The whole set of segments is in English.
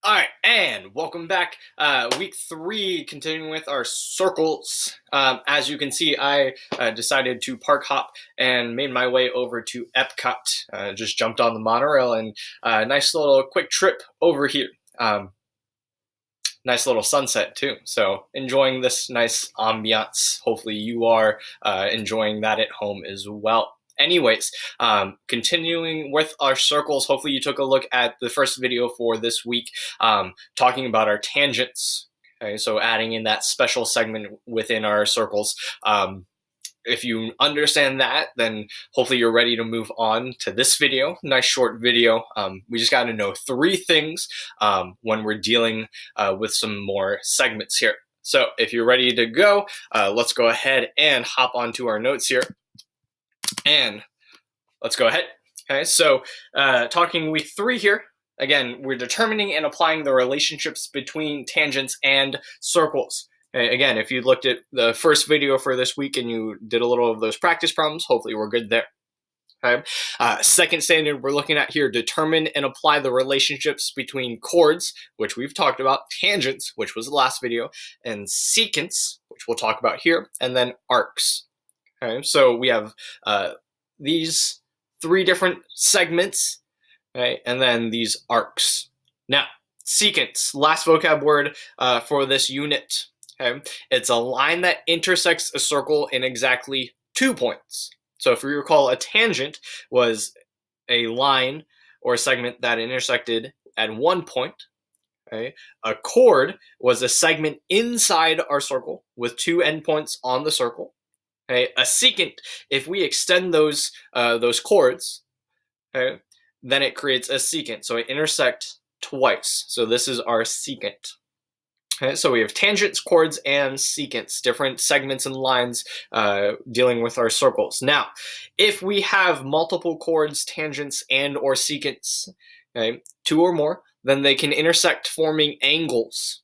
All right, and welcome back. Week 3, continuing with our circles. As you can see, I decided to park hop and made my way over to Epcot. Just jumped on the monorail and nice little quick trip over here. Nice little sunset too. So enjoying this nice ambiance. Hopefully you are enjoying that at home as well. Anyways, continuing with our circles, hopefully you took a look at the first video for this week, talking about our tangents. Okay, so adding in that special segment within our circles. If you understand that, then hopefully you're ready to move on to this video. Nice short video. We just got to know 3 things when we're dealing with some more segments here. So if you're ready to go, let's go ahead and hop onto our notes here. And let's go ahead. Okay, so talking week 3 here. Again, we're determining and applying the relationships between tangents and circles. Okay, again, if you looked at the first video for this week and you did a little of those practice problems, hopefully we're good there. Okay. Second standard we're looking at here, determine and apply the relationships between chords, which we've talked about, tangents, which was the last video, and secants, which we'll talk about here, and then arcs. Okay, so we have these 3 different segments, okay, and then these arcs. Now, secants, last vocab word for this unit. Okay, it's a line that intersects a circle in exactly 2 points. So if you recall, a tangent was a line or a segment that intersected at 1 point. Okay, a chord was a segment inside our circle with 2 endpoints on the circle. Okay, a secant, if we extend those chords, okay, then it creates a secant. So it intersects twice. So this is our secant. Okay, so we have tangents, chords, and secants, different segments and lines dealing with our circles. Now, if we have multiple chords, tangents, and or secants, okay, 2 or more, then they can intersect forming angles.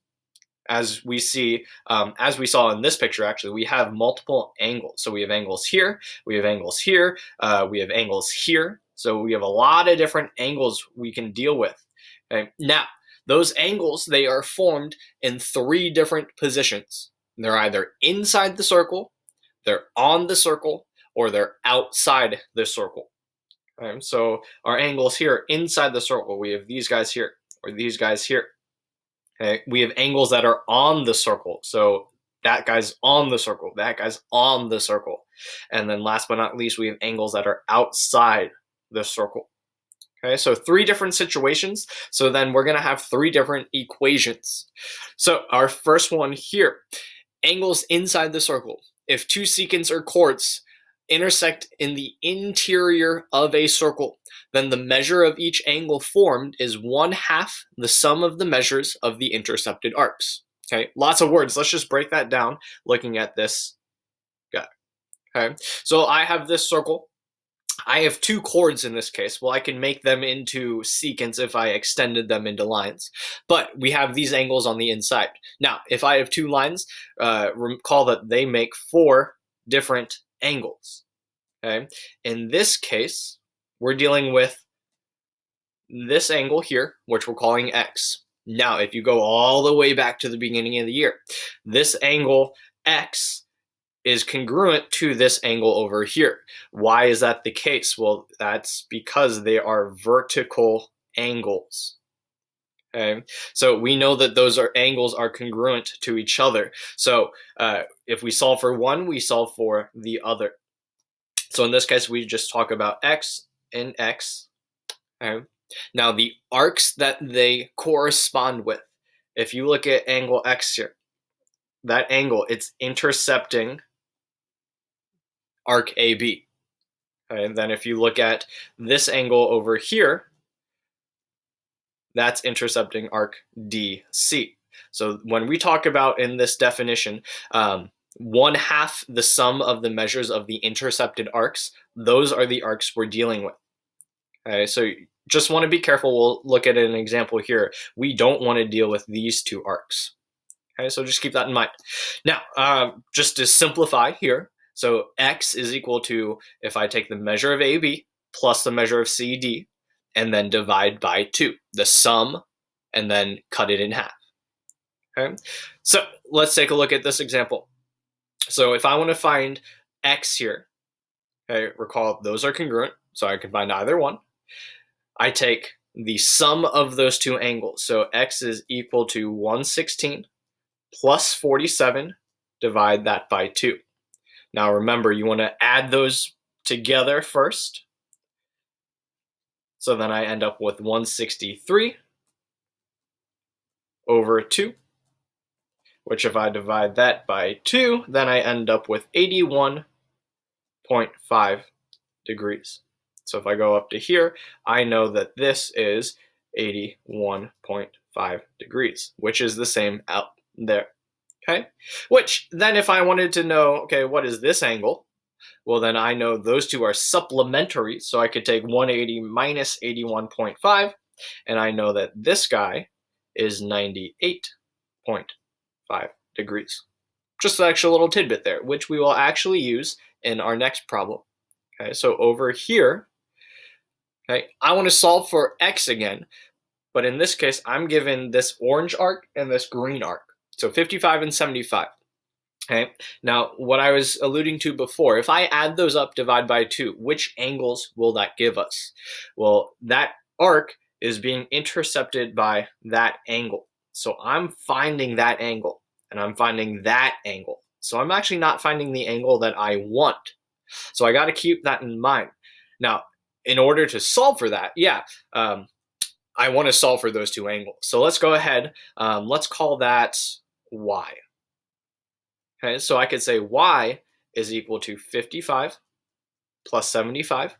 As we see, as we saw in this picture, actually, we have multiple angles. So we have angles here, we have angles here, we have angles here. So we have a lot of different angles we can deal with. Okay? Now, those angles, they are formed in 3 different positions. They're either inside the circle, they're on the circle, or they're outside the circle. Okay? So our angles here inside the circle, we have these guys here, or these guys here. Okay, we have angles that are on the circle. So that guy's on the circle, that guy's on the circle. And then last but not least, we have angles that are outside the circle. Okay, so 3 different situations. So then we're going to have 3 different equations. So our first one here, angles inside the circle. If 2 secants or chords intersect in the interior of a circle, then the measure of each angle formed is 1/2 the sum of the measures of the intercepted arcs. Okay, lots of words. Let's just break that down looking at this guy. Okay, so I have this circle. I have 2 chords in this case. Well, I can make them into secants if I extended them into lines. But we have these angles on the inside. Now, if I have 2 lines, recall that they make 4 different angles. Okay, in this case, we're dealing with this angle here, which we're calling x. Now, if you go all the way back to the beginning of the year, this angle x is congruent to this angle over here. Why is that the case? Well, that's because they are vertical angles. Okay, so we know that those angles are congruent to each other. So if we solve for one, we solve for the other. So in this case, we just talk about x and x. Okay. Now the arcs that they correspond with, if you look at angle x here, that angle, it's intercepting arc AB. Okay, and then if you look at this angle over here, that's intercepting arc DC. So when we talk about in this definition, 1/2 the sum of the measures of the intercepted arcs, those are the arcs we're dealing with. Okay, so just want to be careful. We'll look at an example here. We don't want to deal with these 2 arcs. Okay, so just keep that in mind. Now, just to simplify here, so x is equal to, if I take the measure of AB plus the measure of CD, and then divide by 2. The sum and then cut it in half. Okay, so let's take a look at this example. So if I want to find x here, okay, recall those are congruent, so I can find either one. I take the sum of those two angles. So x is equal to 116 plus 47, divide that by 2. Now remember, you want to add those together first. So then I end up with 163 over 2, which if I divide that by 2, then I end up with 81.5 degrees. So if I go up to here, I know that this is 81.5 degrees, which is the same out there. Okay, which then if I wanted to know, okay, what is this angle? Well, then I know those two are supplementary, so I could take 180 minus 81.5, and I know that this guy is 98.5 degrees. Just an extra little tidbit there, which we will actually use in our next problem. Okay, so over here, okay, I want to solve for x again, but in this case, I'm given this orange arc and this green arc. So 55 and 75. Okay, now what I was alluding to before, if I add those up, divide by 2, which angles will that give us? Well, that arc is being intercepted by that angle. So I'm finding that angle, and I'm finding that angle. So I'm actually not finding the angle that I want. So I got to keep that in mind. Now, in order to solve for that, I want to solve for those two angles. So let's go ahead. Let's call that y. Okay, so I could say y is equal to 55 plus 75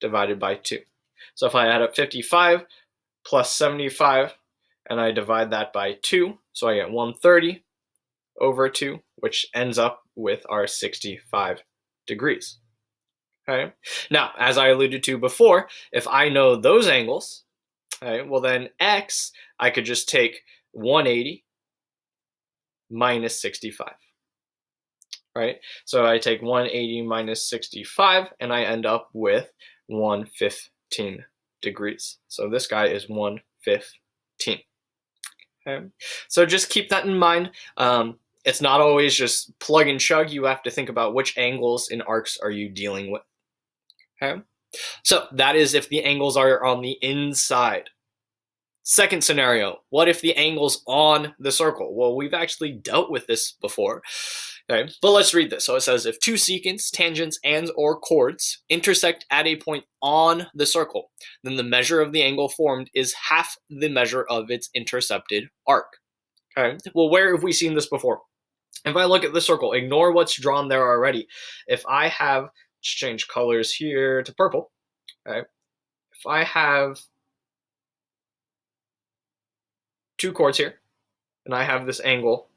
divided by 2. So if I add up 55 plus 75 and I divide that by 2, so I get 130 over 2, which ends up with our 65 degrees. Okay. Now, as I alluded to before, if I know those angles, okay, well then x, I could just take 180 minus 65. Right? So I take 180 minus 65, and I end up with 115 degrees. So this guy is 115. Okay? So just keep that in mind. It's not always just plug and chug. You have to think about which angles in arcs are you dealing with. Okay? So that is if the angles are on the inside. Second scenario, what if the angle's on the circle? Well, we've actually dealt with this before. Okay, but let's read this. So it says, if two secants, tangents, and or chords intersect at a point on the circle, then the measure of the angle formed is half the measure of its intercepted arc. Okay, well, where have we seen this before? If I look at the circle, ignore what's drawn there already. If I have, let's change colors here to purple. Okay, if I have two chords here, and I have this angle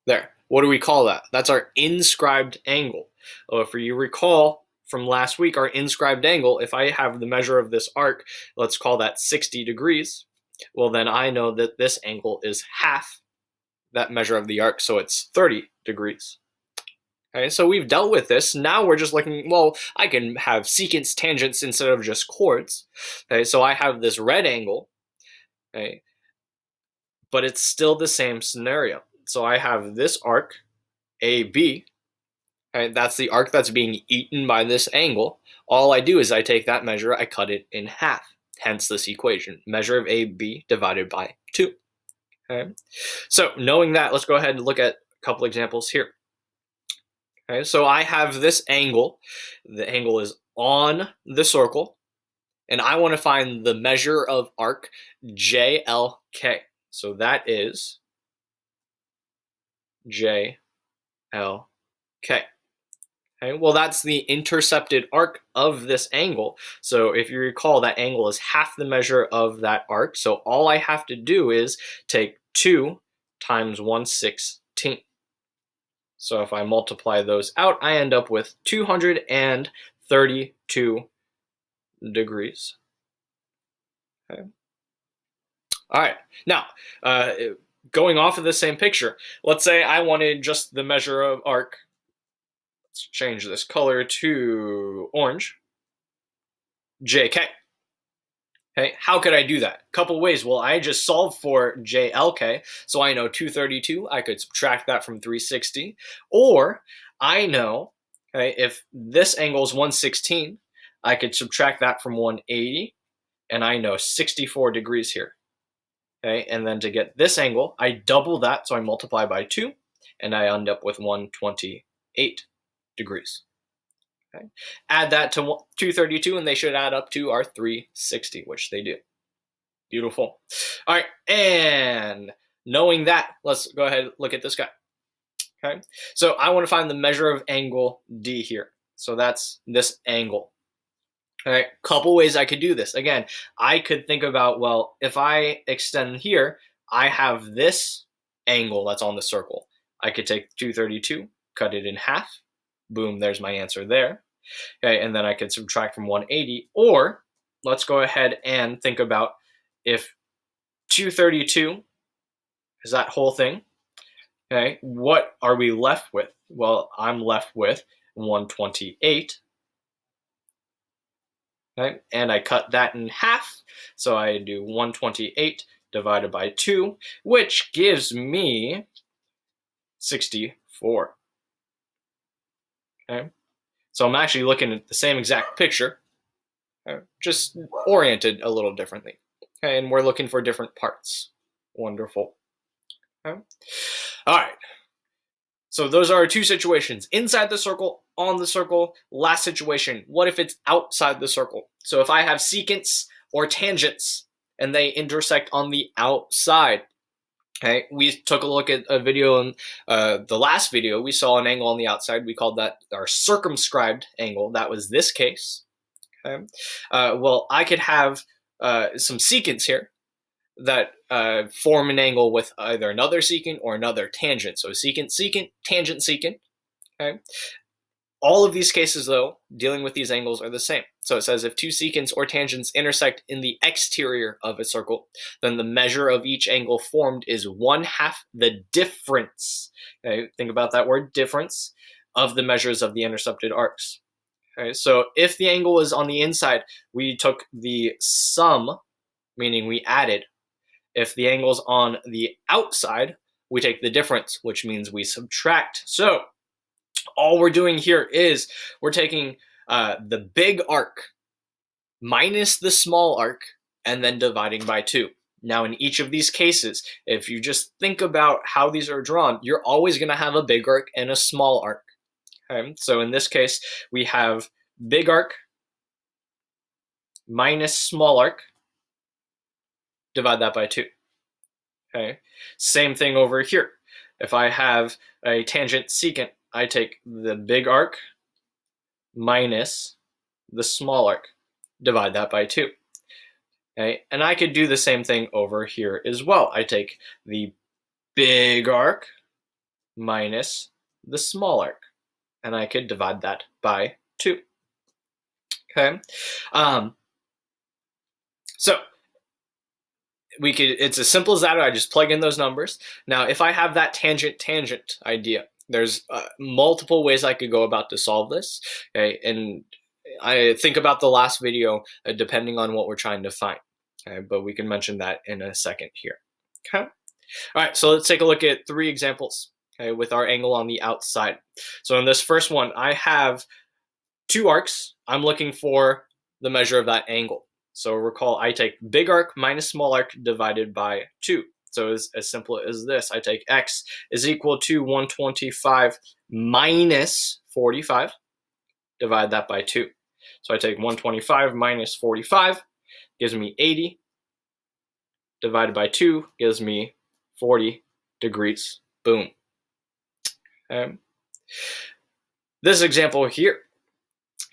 there. What do we call that? That's our inscribed angle. If you recall from last week, our inscribed angle, if I have the measure of this arc, let's call that 60 degrees, well then I know that this angle is half that measure of the arc, so it's 30 degrees. Okay, so we've dealt with this. Now we're just looking, well, I can have secants, tangents instead of just chords. Okay, so I have this red angle, okay, but it's still the same scenario. So I have this arc, AB, okay, that's the arc that's being eaten by this angle. All I do is I take that measure, I cut it in half, hence this equation, measure of AB divided by 2. Okay, so knowing that, let's go ahead and look at a couple examples here. Okay, so I have this angle, the angle is on the circle, and I want to find the measure of arc JLK. So that is JLK. Okay, well, that's the intercepted arc of this angle. So if you recall, that angle is half the measure of that arc. So all I have to do is take 2 times 1/16. So if I multiply those out, I end up with 232 degrees. Okay. All right, now, going off of the same picture, let's say I wanted just the measure of arc. Let's change this color to orange. JK. Okay, how could I do that? Couple ways. Well, I just solved for JLK, so I know 232. I could subtract that from 360. Or I know, okay, if this angle is 116, I could subtract that from 180, and I know 64 degrees here. Okay, and then to get this angle, I double that, so I multiply by 2, and I end up with 128 degrees. Okay. Add that to 232, and they should add up to our 360, which they do. Beautiful. All right, and knowing that, let's go ahead and look at this guy. Okay, so I want to find the measure of angle D here. So that's this angle. All right, couple ways I could do this. Again, I could think about, well, if I extend here, I have this angle that's on the circle. I could take 232, cut it in half. Boom, there's my answer there. Okay, and then I could subtract from 180. Or let's go ahead and think about if 232 is that whole thing. Okay, what are we left with? Well, I'm left with 128. Okay, and I cut that in half. So I do 128 divided by 2, which gives me 64. Okay, so I'm actually looking at the same exact picture, just oriented a little differently. Okay, and we're looking for different parts. Wonderful. Okay. All right. So those are our two situations: inside the circle, on the circle. Last situation, what if it's outside the circle? So if I have secants or tangents and they intersect on the outside. Okay, we took a look at a video in the last video. We saw an angle on the outside. We called that our circumscribed angle. That was this case. Okay, well, I could have some secants here that form an angle with either another secant or another tangent. So secant, secant, tangent, secant. Okay. All of these cases, though, dealing with these angles are the same. So it says if two secants or tangents intersect in the exterior of a circle, then the measure of each angle formed is 1/2 the difference. Okay, think about that word difference of the measures of the intercepted arcs. Okay, so if the angle is on the inside, we took the sum, meaning we added. If the angle's on the outside, we take the difference, which means we subtract. So all we're doing here is we're taking the big arc minus the small arc and then dividing by 2. Now, in each of these cases, if you just think about how these are drawn, you're always going to have a big arc and a small arc. Okay? So in this case, we have big arc minus small arc. Divide that by 2. Okay. Same thing over here. If I have a tangent secant, I take the big arc minus the small arc. Divide that by 2. Okay. And I could do the same thing over here as well. I take the big arc minus the small arc, and I could divide that by 2. Okay. So it's as simple as that. I just plug in those numbers. Now, if I have that tangent idea, there's multiple ways I could go about to solve this. Okay, and I think about the last video depending on what we're trying to find. Okay, but we can mention that in a second here. Okay. All right, so let's take a look at 3 examples. Okay, with our angle on the outside. So in this first one, I have 2 arcs. I'm looking for the measure of that angle. So recall, I take big arc minus small arc divided by 2. So it's as simple as this. I take x is equal to 125 minus 45. Divide that by 2. So I take 125 minus 45, gives me 80. Divided by 2 gives me 40 degrees. Boom. Okay. This example here.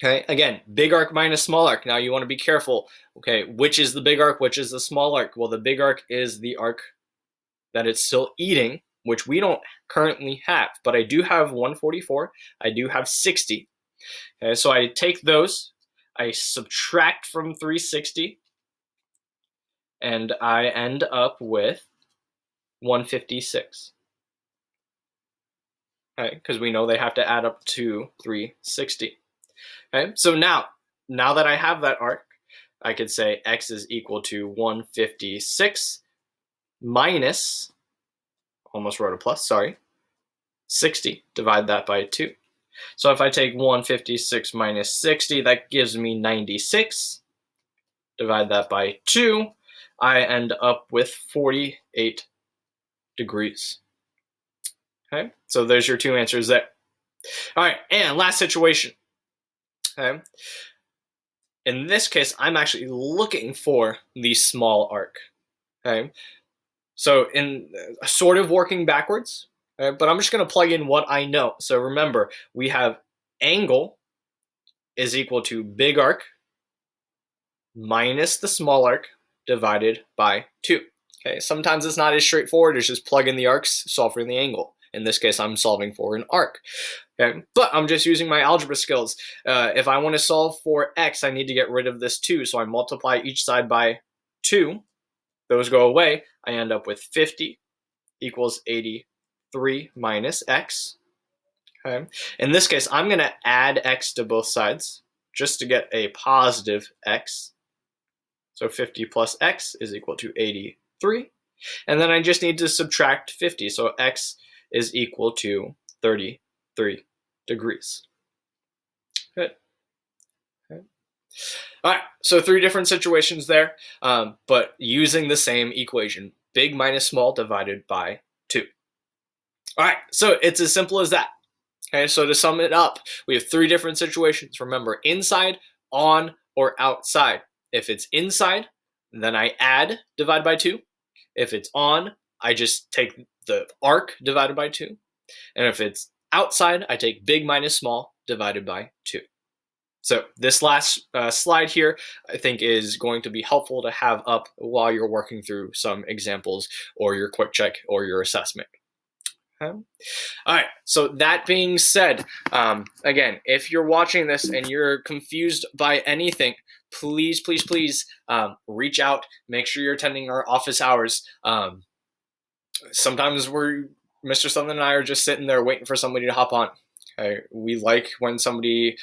Okay, again, big arc minus small arc. Now you want to be careful. Okay, which is the big arc, which is the small arc? Well, the big arc is the arc that it's still eating, which we don't currently have. But I do have 144. I do have 60. Okay, so I take those. I subtract from 360. And I end up with 156. Okay, because we know they have to add up to 360. Okay, so now that I have that arc, I could say x is equal to 156 minus, almost wrote a plus, sorry, 60. Divide that by 2. So if I take 156 minus 60, that gives me 96. Divide that by 2, I end up with 48 degrees. Okay, so there's your two answers there. All right, and last situation. Okay, in this case, I'm actually looking for the small arc. Okay, so in sort of working backwards, but I'm just going to plug in what I know. So remember, we have angle is equal to big arc minus the small arc divided by 2. Okay, sometimes it's not as straightforward as just plug in the arcs, solve for the angle. In this case, I'm solving for an arc. Okay, but I'm just using my algebra skills. If I want to solve for x, I need to get rid of this 2, so I multiply each side by 2. Those go away. I end up with 50 equals 83 minus x. Okay. In this case, I'm going to add x to both sides just to get a positive x. So 50 plus x is equal to 83. And then I just need to subtract 50. So x is equal to 33 degrees. Good. Okay. All right, so 3 different situations there, but using the same equation, big minus small divided by 2. All right, so it's as simple as that. Okay, so to sum it up, we have 3 different situations. Remember, inside, on, or outside. If it's inside, then I add, divide by 2. If it's on, I just take the arc divided by 2. And if it's outside, I take big minus small divided by 2. So this last slide here, I think, is going to be helpful to have up while you're working through some examples or your quick check or your assessment. Okay. All right, so that being said, again, if you're watching this and you're confused by anything, please reach out. Make sure you're attending our office hours. Sometimes Mr. Sutherland and I are just sitting there waiting for somebody to hop on. Okay. We like when somebody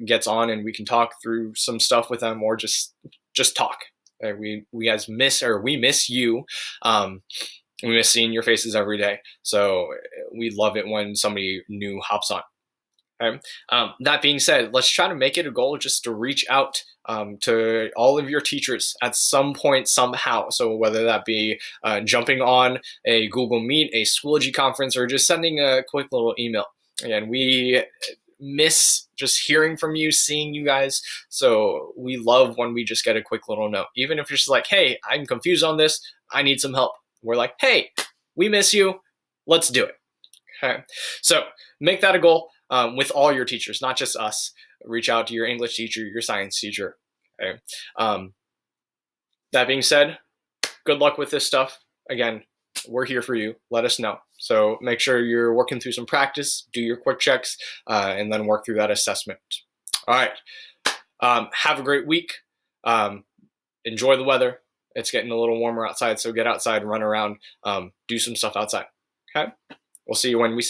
gets on and we can talk through some stuff with them, or just talk. We miss you. We miss seeing your faces every day. So we love it when somebody new hops on. Okay. That being said, let's try to make it a goal just to reach out to all of your teachers at some point, somehow. So whether that be jumping on a Google Meet, a Schoology conference, or just sending a quick little email. And we miss just hearing from you, seeing you guys. So we love when we just get a quick little note. Even if you're just like, hey, I'm confused on this, I need some help. We're like, hey, we miss you. Let's do it. Okay. So make that a goal with all your teachers, not just us. Reach out to your English teacher, your science teacher. Okay. That being said, good luck with this stuff. Again, we're here for you. Let us know. So make sure you're working through some practice, do your quick checks, and then work through that assessment. All right. Have a great week. Enjoy the weather. It's getting a little warmer outside, so get outside, run around, do some stuff outside. Okay? We'll see you when we see you.